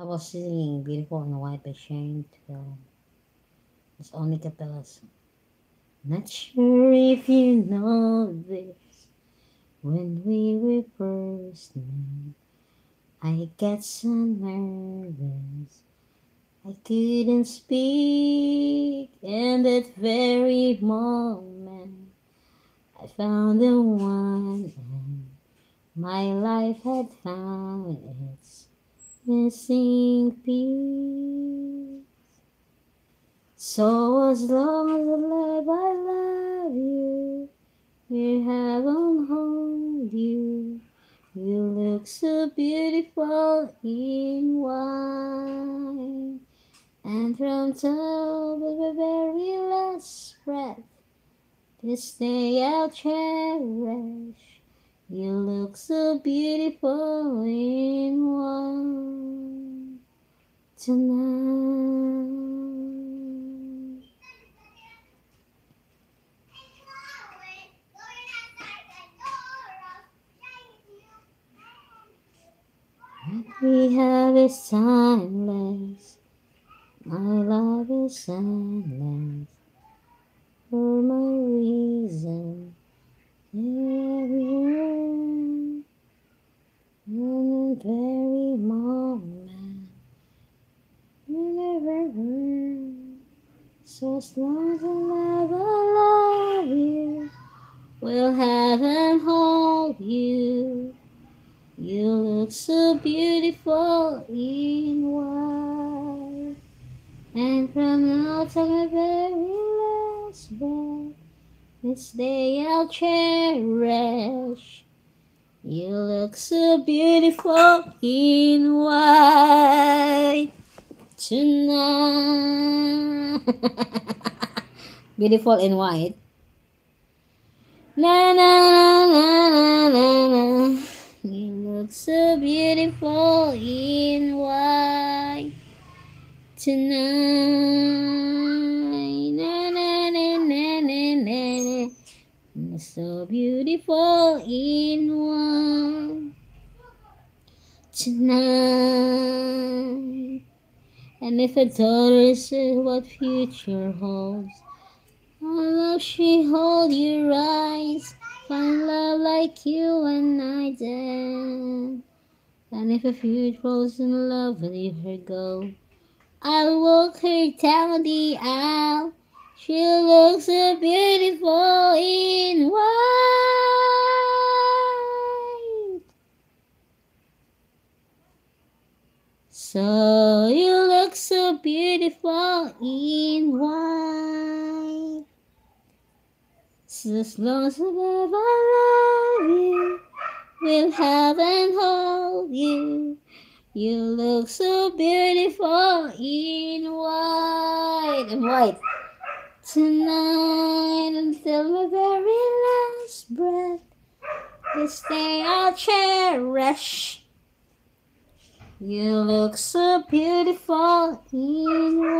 I was singing Beautiful in White by Shane Taylor. It's only capellas. Not sure if you know this. When we were first met, I got so nervous I couldn't speak. And that very moment I found the one, and my life had found its missing piece. So as long as I love you, here heaven hold you. You look so beautiful in white, and from top of the very last breath, this day I'll cherish. You look so beautiful in white tonight. What we have is timeless. My love is endless. For my reason, everywhere, in the very moment, you never heard. So as long as I love you, will heaven hold you. You look so beautiful in white, and from now to my very last breath, this day I'll cherish. You look so beautiful in white tonight. Beautiful in white. Na na na na na na na. You look so beautiful in white tonight. Na na na na na na. You're so beautiful in white tonight. And if a daughter says what future holds, how love she hold your eyes, find love like you and I did. And if a future falls in love with you, her go, I'll walk her down the aisle. She looks so beautiful in white. So you look so beautiful in white. So as long as I love you, will heaven hold you. You look so beautiful in white. And white. Tonight until my very last breath, this day I'll cherish. You look so beautiful in white.